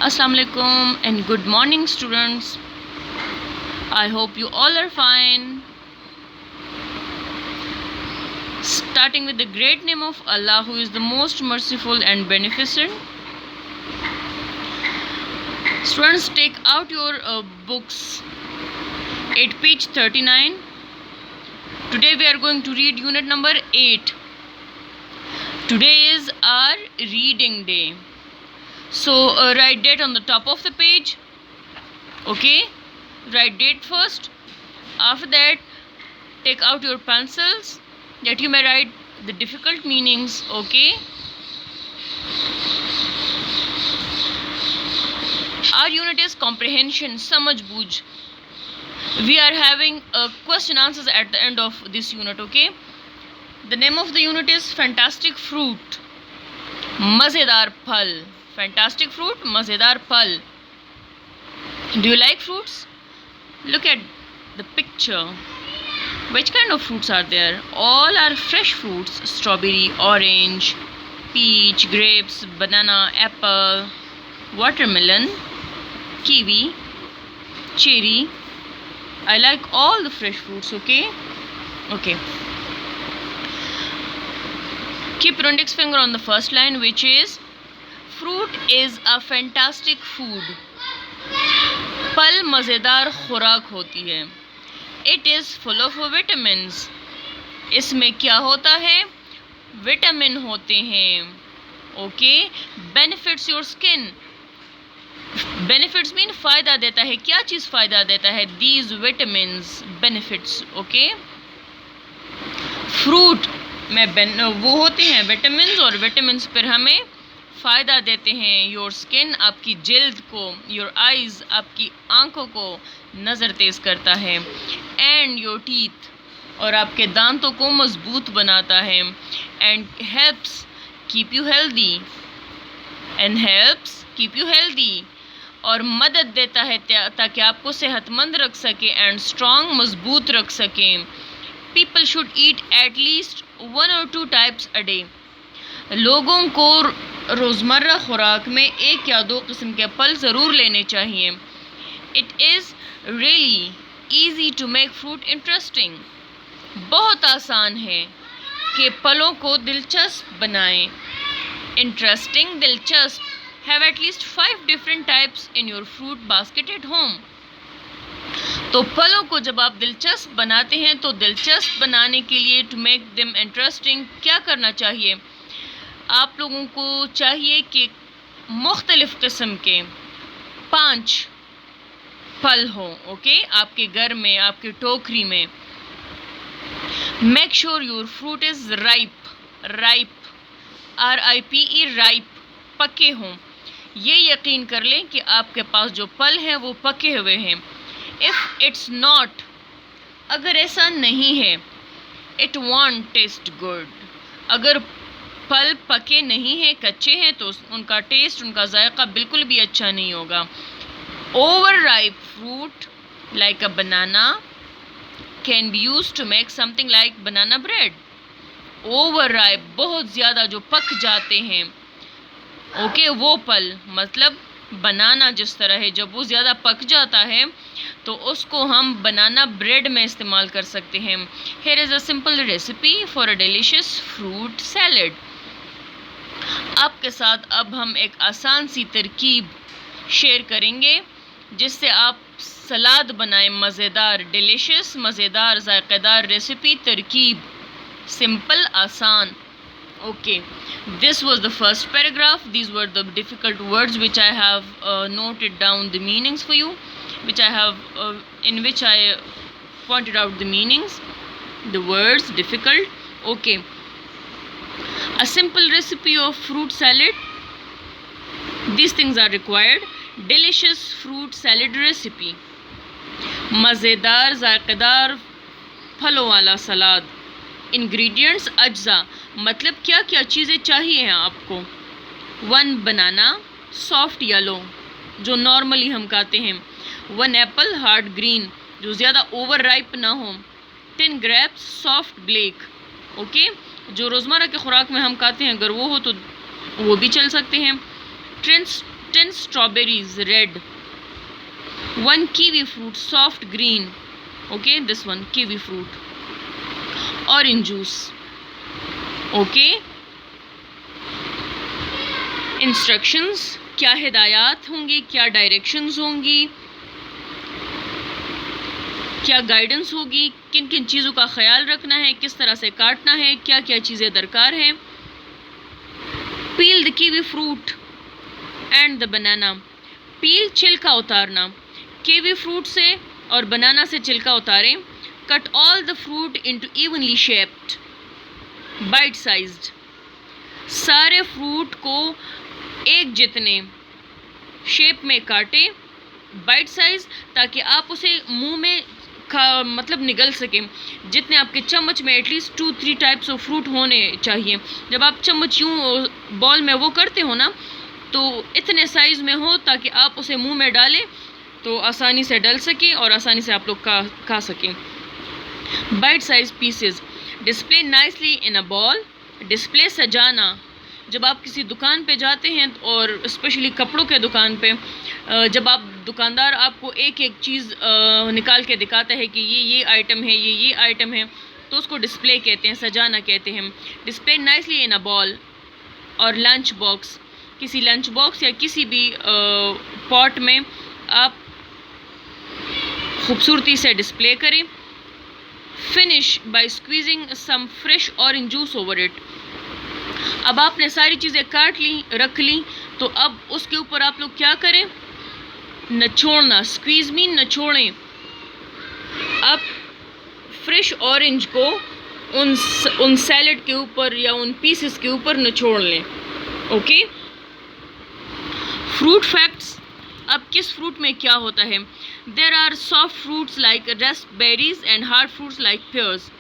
Assalamu alaikum and good morning, students. I hope you all are fine. Starting with the great name of Allah, who is the most merciful and beneficent. Students, take out your books at page 39. Today we are going to read unit number 8. Today is our reading day. So write date on the top of the page. Okay, write date first. After that, take out your pencils that you may write the difficult meanings. Okay, our unit is comprehension, samajh booj. We are having question answers at the end of this unit. Okay, the name of the unit is fantastic fruit, mazedar phal. Fantastic fruit, mazedar phal. Do you like fruits? Look at the picture. Which kind of fruits are there? All are fresh fruits: strawberry, orange, peach, grapes, banana, apple, watermelon, kiwi, cherry. I like all the fresh fruits. Okay. Keep your index finger on the first line, which is fruit is a fantastic food. फल मज़ेदार खुराक होती है. It is full of vitamins. इसमें क्या होता है? Vitamin होते हैं. Okay. Benefits your skin. Benefits mean फ़ायदा देता है. क्या चीज़ फ़ायदा देता है? These vitamins benefits. Okay. Fruit में वो होते हैं विटामिन्स, और विटामिन्स फिर हमें फ़ायदा देते हैं. योर स्किन, आपकी जल्द को, योर आइज़, आपकी आंखों को नज़र तेज़ करता है. एंड योर टीथ, और आपके दांतों को मजबूत बनाता है. And helps keep you healthy. और मदद देता है ताकि आपको सेहतमंद रख सके. एंड स्ट्रॉन्ग, मजबूत रख सकें. People should eat at least 1 or 2 types a day. लोगों को रोज़मर्रा खुराक में 1 या 2 किस्म के फल ज़रूर लेने चाहिए. It is really easy to make fruit interesting. बहुत आसान है कि फलों को दिलचस्प बनाएं. इंटरेस्टिंग, दिलचस्प. Have at least 5 different types in your fruit basket at home. तो फलों को जब आप दिलचस्प बनाते हैं, तो दिलचस्प बनाने के लिए टू मेक देम इंटरेस्टिंग क्या करना चाहिए? आप लोगों को चाहिए कि मुख्तलिफ़ किस्म के 5 फल हों. ओके, आपके घर में, आपकी टोकरी में. Make sure your fruit is ripe. RIPE, ripe, पके हों. ये यकीन कर लें कि आपके पास जो फल हैं वो पके हुए हैं. इफ़ इट्स नॉट, अगर ऐसा नहीं है, इट वॉन्ट टेस्ट गुड. अगर फल पके नहीं हैं, कच्चे हैं, तो उनका टेस्ट, उनका जायका बिल्कुल भी अच्छा नहीं होगा. Over ripe fruit like a banana can be use to make something like banana bread. Over ripe, बहुत ज़्यादा जो पक जाते हैं. ओके, वो फल मतलब बनाना जिस तरह है, जब वो ज़्यादा पक जाता है तो उसको हम बनाना ब्रेड में इस्तेमाल कर सकते हैं. Here is a simple recipe for a delicious fruit salad. आपके साथ अब हम एक आसान सी तरकीब शेयर करेंगे जिससे आप सलाद बनाएं. मज़ेदार, डिलीशियस, मज़ेदार, जायकेदार रेसिपी, तरकीब, सिंपल, आसान. Okay, this was the first paragraph. These were the difficult words which I have noted down the meanings for you, which I have in which I pointed out the meanings, the words difficult. Okay, a simple recipe of fruit salad. These things are required. Delicious fruit salad recipe. मज़ेदार, जायकेदार फलों वाला सलाद. Ingredients, अज्जा, मतलब क्या क्या चीज़ें चाहिए हैं आपको. 1 बनाना, सॉफ्ट येलो, जो नॉर्मली हम खाते हैं. 1 एप्पल, हार्ड ग्रीन, जो ज़्यादा ओवर राइप ना हो. 10 ग्रेप्स, सॉफ्ट ब्लैक. ओके, जो रोज़मर्रा के खुराक में हम खाते हैं, अगर वो हो तो वो भी चल सकते हैं. 10 strawberries red, 1 kiwi fruit soft green, okay, this one kiwi fruit, orange juice, okay. Instructions, क्या हिदायत होंगी, क्या डायरेक्शंस होंगी, क्या गाइडेंस होगी, किन किन चीज़ों का ख्याल रखना है, किस तरह से काटना है, क्या क्या चीज़ें दरकार हैं. Peel the kiwi fruit and the banana. Peel छिलका उतारना, कीवी फ्रूट से और बनाना से छिलका उतारें. Cut all the fruit into evenly shaped bite sized. सारे फ्रूट को एक जितने शेप में काटें, बाइट साइज, ताकि आप उसे मुंह में मतलब निगल सकें. जितने आपके चम्मच में एटलीस्ट 2-3 टाइप्स ऑफ फ्रूट होने चाहिए. जब आप चम्मच यूँ बॉल में वो करते हो ना, तो इतने साइज़ में हो ताकि आप उसे मुंह में डालें तो आसानी से डल सके और आसानी से आप लोग खा सकें. Bite size pieces. Display nicely in a bowl. Display सजाना. जब आप किसी दुकान पे जाते हैं और स्पेशली कपड़ों के दुकान पे, जब आप दुकानदार आपको एक एक चीज़ निकाल के दिखाता है कि ये आइटम है, ये आइटम है, तो उसको डिस्प्ले कहते हैं, सजाना कहते हैं. Display nicely in a ball. और लंच बॉक्स. किसी लंच बॉक्स या किसी भी पॉट में आप खूबसूरती से डिस्प्ले करें. Finish by squeezing some fresh orange juice over it. अब आपने सारी चीज़ें काट ली, रख ली, तो अब उसके ऊपर आप लोग क्या करें, नचोड़ना. Squeeze mean नचोड़ें. अब फ्रेश ऑरेंज को उन सैलेड के ऊपर या उन पीसेस के ऊपर निचोड़ लें. ओके. Fruit facts. अब किस फ्रूट में क्या होता है. There are soft fruits like raspberries and hard fruits like pears.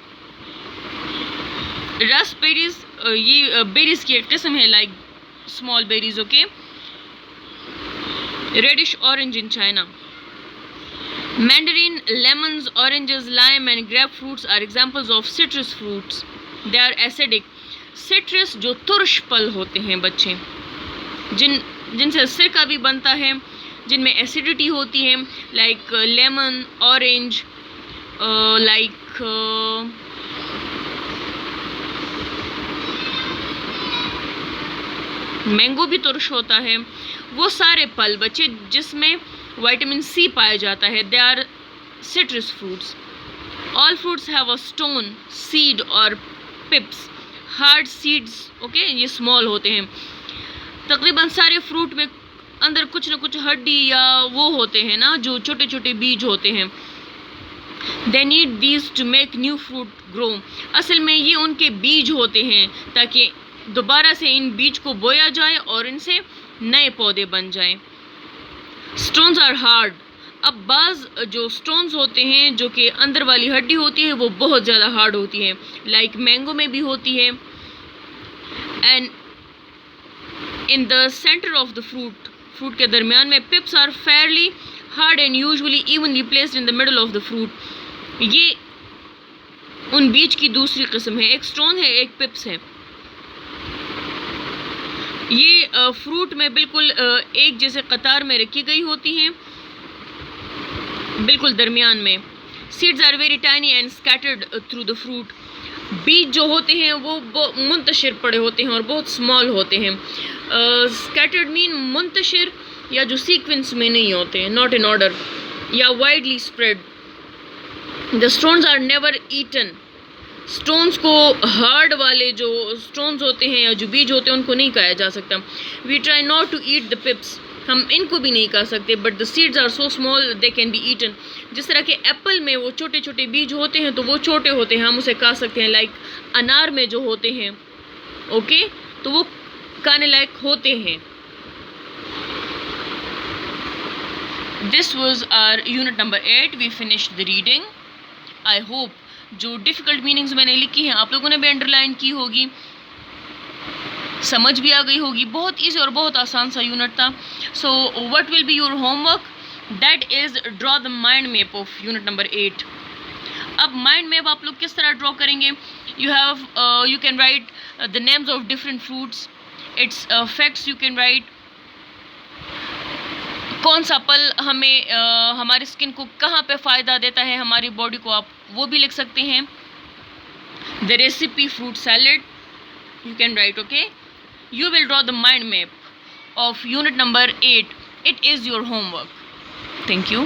Raspberries ये बेरीज की एक किस्म है, like small berries. Okay. Reddish orange in China. Mandarin, lemons, oranges, lime and grapefruits are examples of citrus fruits. They are acidic. Citrus जो तुरश फल होते हैं बच्चे, जिनसे सिरका भी बनता है, जिनमें एसिडिटी होती है, like lemon, orange, like mango भी तुरश होता है. वो सारे फल बच्चे जिसमें विटामिन सी पाया जाता है, they are citrus fruits. All fruits have a stone, seed और पिप्स. हार्ड सीड्स, ओके, ये स्मॉल होते हैं. तकरीबन सारे फ्रूट में अंदर कुछ ना कुछ हड्डी या वो होते हैं ना, जो छोटे छोटे बीज होते हैं. They need these two make new fruit grow. असल में ये उनके बीज होते हैं ताकि दोबारा से इन बीज को बोया जाए और इनसे नए पौधे बन जाएं. Stones are hard. अब बाज़ जो स्टोन्स होते हैं जो कि अंदर वाली हड्डी होती है वो बहुत ज़्यादा हार्ड होती है, लाइक मैंगो में भी होती है. And in the centre of the fruit के दरमियान में pips are fairly hard and usually evenly placed in the middle of the fruit. ये उन बीज की दूसरी किस्म है. एक स्टोन है, एक पिप्स है. ये फ्रूट में बिल्कुल एक जैसे कतार में रखी गई होती हैं, बिल्कुल दरमियान में. Seeds are very tiny and scattered through the fruit. बीज जो होते हैं वो मुंतशिर पड़े होते हैं और बहुत स्मॉल होते हैं. स्कैटर्ड मीन मुंतशिर, या जो सीक्वेंस में नहीं होते हैं, नॉट इन ऑर्डर, या widely spread. The stones are never eaten. Stones को, हार्ड वाले जो स्टोन्स होते हैं या जो बीज होते हैं, उनको नहीं खाया जा सकता. We try not to eat the pips. हम इनको भी नहीं खा सकते. But the seeds are so small they can be eaten. जिस तरह के एप्पल में वो छोटे छोटे बीज होते हैं तो वो छोटे होते हैं, हम उसे खा सकते हैं. लाइक अनार में जो होते हैं, ओके, तो वो खाने लायक होते हैं. This was our unit number 8. We finished the reading. I hope जो डिफ़िकल्ट मीनिंग्स मैंने लिखी हैं आप लोगों ने भी अंडरलाइन की होगी, समझ भी आ गई होगी. बहुत ईजी और बहुत आसान सा यूनिट था. So what will be your homework, that is draw the mind map of unit number 8. अब माइंड मैप आप लोग किस तरह ड्रॉ करेंगे. You can write the names of different fruits, it's facts. You can write कौन सा फल हमें हमारी स्किन को कहाँ पे फ़ायदा देता है, हमारी बॉडी को, आप वो भी लिख सकते हैं. The recipe fruit salad you can write. Okay, you will draw the mind map of unit number 8. It is your homework. Thank you.